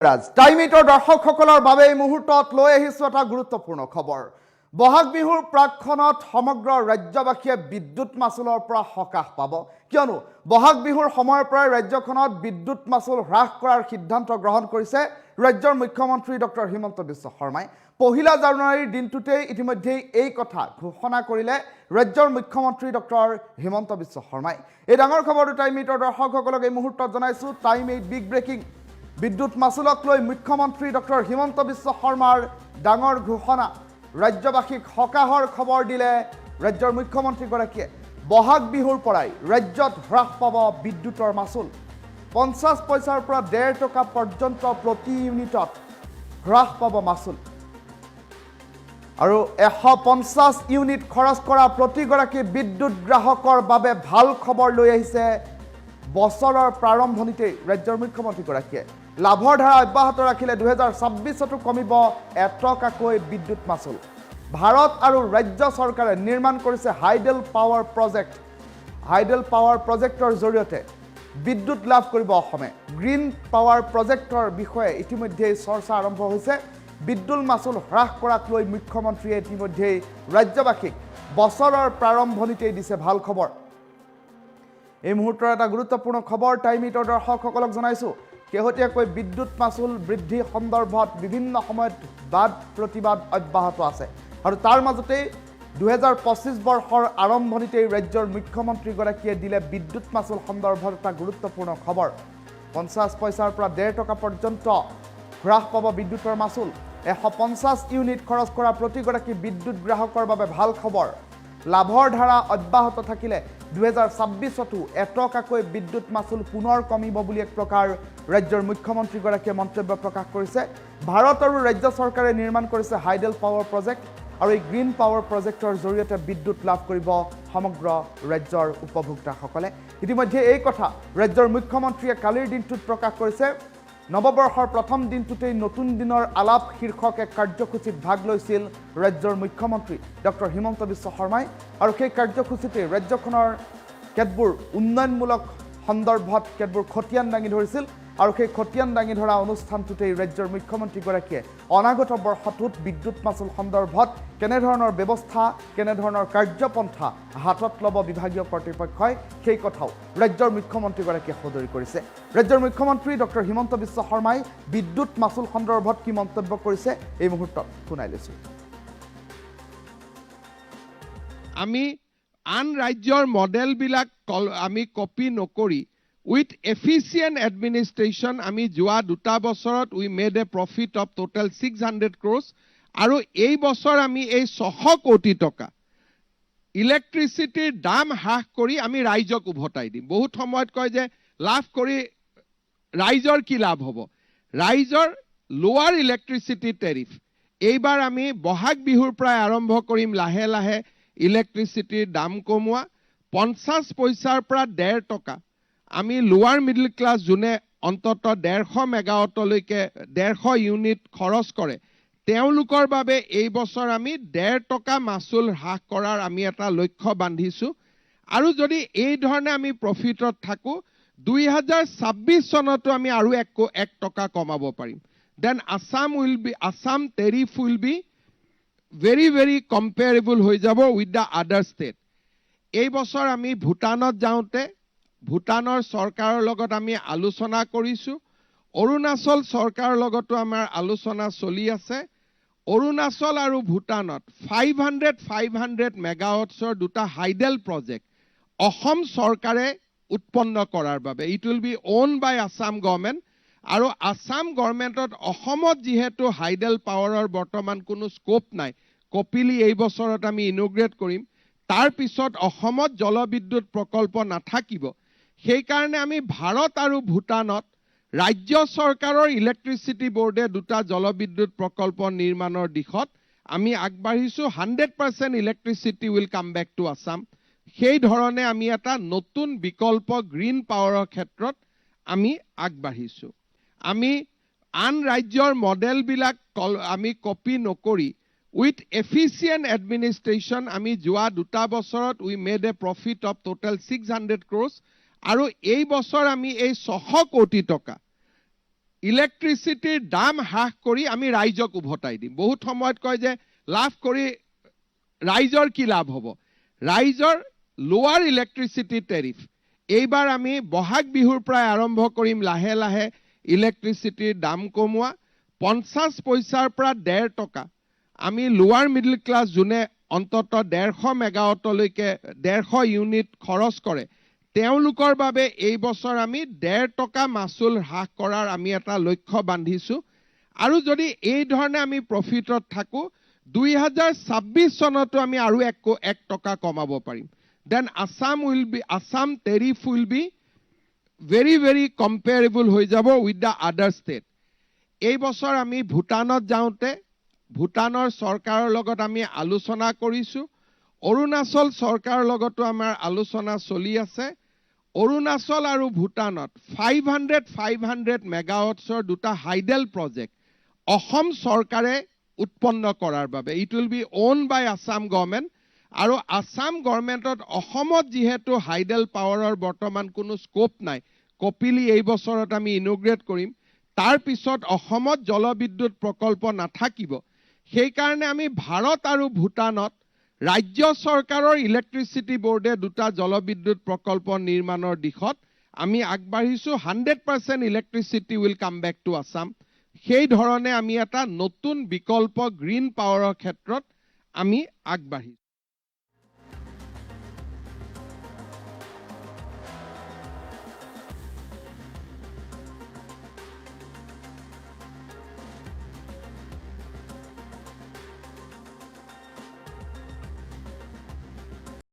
টাইমিটৰ দৰ্শকসকলৰ বাবে এই মুহূৰ্তত লৈ আহিছো এটা গুৰুত্বপূৰ্ণ খবৰ। বহাগ বিহুৰ প্ৰাকখনত সমগ্ৰ ৰাজ্যবাসীয়ে বিদ্যুৎ মাচুলৰ পৰা সকাহ পাব, কিয়নো বহাগ বিহুৰ সময়ৰ পৰাই ৰাজ্যখনত বিদ্যুৎ মাচুল হ্ৰাস কৰাৰ সিদ্ধান্ত গ্ৰহণ কৰিছে ৰাজ্যৰ মুখ্যমন্ত্ৰী ডক্টৰ হিমন্ত বিশ্ব শৰ্মাই। 1 জানুৱাৰীৰ দিনটোতেই ইতিমধ্যে এই কথা ঘোষণা কৰিলে ৰাজ্যৰ মুখ্যমন্ত্ৰী ডক্টৰ হিমন্ত বিশ্ব শৰ্মাই। এই ডাঙৰ খবৰটো টাইমিটৰ দৰ্শকসকলক এই মুহূৰ্তত জনাইছো। Time 8 big breaking. বিদ্যুৎ মাচুলক লৈ মুখ্যমন্ত্ৰী ডক্টৰ হিমন্ত বিশ্ব শৰ্মাৰ ডাঙৰ ঘোষণা। ৰাজ্যবাসীক সকাহৰ খবৰ দিলে ৰাজ্যৰ মুখ্যমন্ত্ৰীগৰাকীয়ে। বহাগ বিহুৰ পৰাই ৰাজ্যত হ্ৰাস পাব বিদ্যুৎৰ মাচুল। 50 পইচাৰ পৰা 1.5 টকা পৰ্যন্ত প্ৰতি ইউনিটত হ্ৰাস পাব মাচুল। আৰু 150 ইউনিট খৰচ কৰা প্ৰতিগৰাকী বিদ্যুৎ গ্ৰাহকৰ বাবে ভাল খবৰ লৈ আহিছে বছৰৰ প্ৰাৰম্ভণিতেই ৰাজ্যৰ মুখ্যমন্ত্ৰীগৰাকীয়ে। লাভৰ ধাৰা অব্যাহত ৰাখিলে 2026তো কমিব 1 টকাকৈ বিদ্যুৎ মাচুল। ভাৰত আৰু ৰাজ্য চৰকাৰে নিৰ্মাণ কৰিছে hydel power project. Hydel power প্ৰজেক্টৰ জৰিয়তে বিদ্যুৎ লাভ কৰিব অসমে। গ্ৰীণ পাৱাৰ প্ৰজেক্টৰ বিষয়ে ইতিমধ্যেই চৰ্চা আৰম্ভ হৈছে। বিদ্যুৎ মাচুল হ্ৰাস কৰাক লৈ মুখ্যমন্ত্ৰীয়ে ইতিমধ্যেই ৰাজ্যবাসীক বছৰৰ প্ৰাৰম্ভণিতেই দিছে ভাল খবৰ। এই মুহূৰ্তৰ এটা গুৰুত্বপূৰ্ণ খবৰ টাইমিটৰ দৰ্শকসকলক জনাইছো। শেহতীয়াকৈ বিদ্যুৎ মাচুল বৃদ্ধি সন্দৰ্ভত বিভিন্ন সময়ত বাদ প্ৰতিবাদ অব্যাহত আছে, আৰু তাৰ মাজতেই 2025 বৰ্ষৰ আৰম্ভণিতেই ৰাজ্যৰ মুখ্যমন্ত্ৰীগৰাকীয়ে দিলে বিদ্যুৎ মাচুল সন্দৰ্ভত এটা গুৰুত্বপূৰ্ণ খবৰ। 50 পইচাৰ পৰা 1.5 টকা পৰ্যন্ত হ্ৰাস পাব বিদ্যুৎৰ মাচুল। 150 ইউনিট খৰচ কৰা প্ৰতিগৰাকী বিদ্যুৎ গ্ৰাহকৰ বাবে ভাল খবৰ। লাভৰ ধাৰা অব্যাহত থাকিলে 2026তো 1 টকাকৈ বিদ্যুৎ মাচুল পুনৰ কমিব বুলি এক প্ৰকাৰ ৰাজ্যৰ মুখ্যমন্ত্ৰীগৰাকীয়ে মন্তব্য প্ৰকাশ কৰিছে। ভাৰত আৰু ৰাজ্য চৰকাৰে নিৰ্মাণ কৰিছে হাইডেল পাৱাৰ প্ৰজেক্ট, আৰু এই গ্ৰীণ পাৱাৰ প্ৰজেক্টৰ জৰিয়তে বিদ্যুৎ লাভ কৰিব সমগ্ৰ ৰাজ্যৰ উপভোক্তাসকলে। ইতিমধ্যে এই কথা ৰাজ্যৰ মুখ্যমন্ত্ৰীয়ে কালিৰ দিনটোত প্ৰকাশ কৰিছে। নৱবৰ্ষৰ প্ৰথম দিনটোতেই নতুন দিনৰ আলাপ শীৰ্ষক এক কাৰ্যসূচীত ভাগ লৈছিল ৰাজ্যৰ মুখ্যমন্ত্ৰী ডক্টৰ হিমন্ত বিশ্ব শৰ্মাই, আৰু সেই কাৰ্যসূচীতে ৰাজ্যখনৰ কেতবোৰ উন্নয়নমূলক সন্দৰ্ভত কেতবোৰ খতিয়ান দাঙি ধৰিছিল, আৰু সেই খতিয়ান দাঙি ধৰা অনুষ্ঠানটোতেই ৰাজ্যৰ মুখ্যমন্ত্ৰীগৰাকীয়ে অনাগত বৰ্ষটোত বিদ্যুৎ মাচুল সন্দৰ্ভত কেনেধৰণৰ ব্যৱস্থা, কেনেধৰণৰ কাৰ্যপন্থা হাতত ল'ব বিভাগীয় কৰ্তৃপক্ষই, সেই কথাও ৰাজ্যৰ মুখ্যমন্ত্ৰীগৰাকীয়ে সদৰি কৰিছে। ৰাজ্যৰ মুখ্যমন্ত্ৰী ডক্টৰ হিমন্ত বিশ্ব শৰ্মাই বিদ্যুৎ মাচুল সন্দৰ্ভত কি মন্তব্য কৰিছে এই মুহূৰ্তত শুনাই লৈছোঁ। আমি আন ৰাজ্যৰ মডেলবিলাক আমি কপি নকৰি with efficient administration আমি যোৱা 2 বছৰত we made a profit of total 600 crores, আৰু এই বছৰ আমি এই 600 কোটি টকা ইলেক্ট্ৰিচিটিৰ দাম হ্ৰাস কৰি আমি ৰাইজক উভতাই দিম। বহুত সময়ত কয় যে লাভ কৰি ৰাইজৰ কি লাভ হ'ব। ৰাইজৰ লোৱাৰ ইলেক্ট্ৰিচিটি টেৰিফ এইবাৰ আমি বহাগ বিহুৰ পৰাই আৰম্ভ কৰিম লাহে লাহে ইলেক্ট্ৰিচিটিৰ দাম কমোৱা। 50 পইচাৰ পৰা 1.5 টকা আমি লোৱাৰ মিডল ক্লাছ যোনে অন্তত 150 মেগাৱাটলৈকে 150 ইউনিট খৰচ কৰে তেওঁলোকৰ বাবে এই বছৰ আমি 1.5 টকা মাচুল হ্ৰাস কৰাৰ আমি এটা লক্ষ্য বান্ধিছো। আৰু যদি এই ধৰণে আমি প্ৰফিটত থাকো 2026 চনতো আমি আৰু 1 টকা কমাব পাৰিম। Then Assam tariff will be very very comparable হৈ যাব with the other state. এই বছৰ আমি ভূটানত যাওঁতে ভূটানৰ চৰকাৰৰ লগত আমি আলোচনা কৰিছো। অৰুণাচল চৰকাৰৰ লগতো আমাৰ আলোচনা চলি আছে। অৰুণাচল আৰু ভূটানত 500 মেগাৱাটছৰ দুটা হাইডেল প্ৰজেক্ট অসম চৰকাৰে উৎপন্ন কৰাৰ বাবে it will be own by Assam government, আৰু আসাম গভৰ্ণমেণ্টত অসমত যিহেতু হাইডেল পাৱাৰৰ বৰ্তমান কোনো স্কোপ নাই, কপিলি এই বছৰত আমি ইনগ্ৰেট কৰিম, তাৰ পিছত অসমত জলবিদ্যুৎ প্ৰকল্প নাথাকিব। সেইকাৰণে আমি ভাৰত আৰু ভূটানত ৰাজ্য চৰকাৰৰ ইলেক্ট্ৰিচিটি বোৰ্ডে দুটা জলবিদ্যুৎ প্ৰকল্প নিৰ্মাণৰ দিশত আমি আগবাঢ়িছো। 100% electricity will come back to Assam. সেই ধৰণে আমি এটা নতুন বিকল্প গ্ৰীণ পাৱাৰৰ ক্ষেত্ৰত আমি আগবাঢ়িছো। আমি আন ৰাজ্যৰ মডেলবিলাক আমি কপি নকৰি with efficient administration আমি যোৱা 2 বছৰত we made a profit of total 600 crores, আৰু এই বছৰ আমি এই 600 কোটি টকা ইলেক্ট্ৰিচিটিৰ দাম হ্ৰাস কৰি আমি ৰাইজক উভতাই দিম বহুত সময়ত কয় যে লাভ কৰি ৰাইজৰ কি লাভ হ'ব ৰাইজৰ লোৱাৰ ইলেক্ট্ৰিচিটি টেৰিফ এইবাৰ আমি বহাগ বিহুৰ পৰা আৰম্ভ কৰিম লাহে লাহে ইলেক্ট্ৰিচিটিৰ দাম কমোৱা 50 পইচাৰ পৰা 1.5 টকা আমি লোৱাৰ মিডল ক্লাছ যোনে অন্তত 150 মেগাৱাটলৈকে 150 ইউনিট খৰচ কৰে তেওঁলোকৰ বাবে এই বছৰ আমি 1.5 টকা মাচুল হ্ৰাস কৰাৰ আমি এটা লক্ষ্য বান্ধিছো আৰু যদি এই ধৰণে আমি প্ৰফিটত থাকো 2026 চনতো আমি আৰু 1 টকা কমাব পাৰিম then Assam tariff will be very very comparable হৈ যাব with the other state এই বছৰ আমি ভুটানত যাওঁতে ভুটানৰ চৰকাৰৰ লগত আমি আলোচনা কৰিছো অৰুণাচল চৰকাৰৰ লগতো আমাৰ আলোচনা চলি আছে অৰুণাচল আৰু ভুটানত 500 মেগাৱাটছৰ দুটা হাইডেল প্ৰজেক্ট অসম চৰকাৰে উৎপন্ন কৰাৰ বাবে it will be own by Assam government আৰু আসাম গভৰ্ণমেণ্টত অসমত যিহেতু হাইডেল পাৱাৰৰ বৰ্তমান কোনো স্কোপ নাই কপিলি এই বছৰত আমি ইনোগ্ৰেট কৰিম তাৰ পিছত অসমত জলবিদ্যুৎ প্ৰকল্প নাথাকিব সেই কাৰণে আমি ভাৰত আৰু ভুটানত ৰাজ্য চৰকাৰৰ ইলেক্ট্ৰিচিটি বোৰ্ডে দুটা জলবিদ্যুৎ প্ৰকল্প নিৰ্মাণৰ দিশত আমি আগবাঢ়িছো 100% electricity will come back to Assam সেই ধৰণে আমি এটা নতুন বিকল্প গ্ৰীণ পাৱাৰৰ ক্ষেত্ৰত আমি আগবাঢ়িছো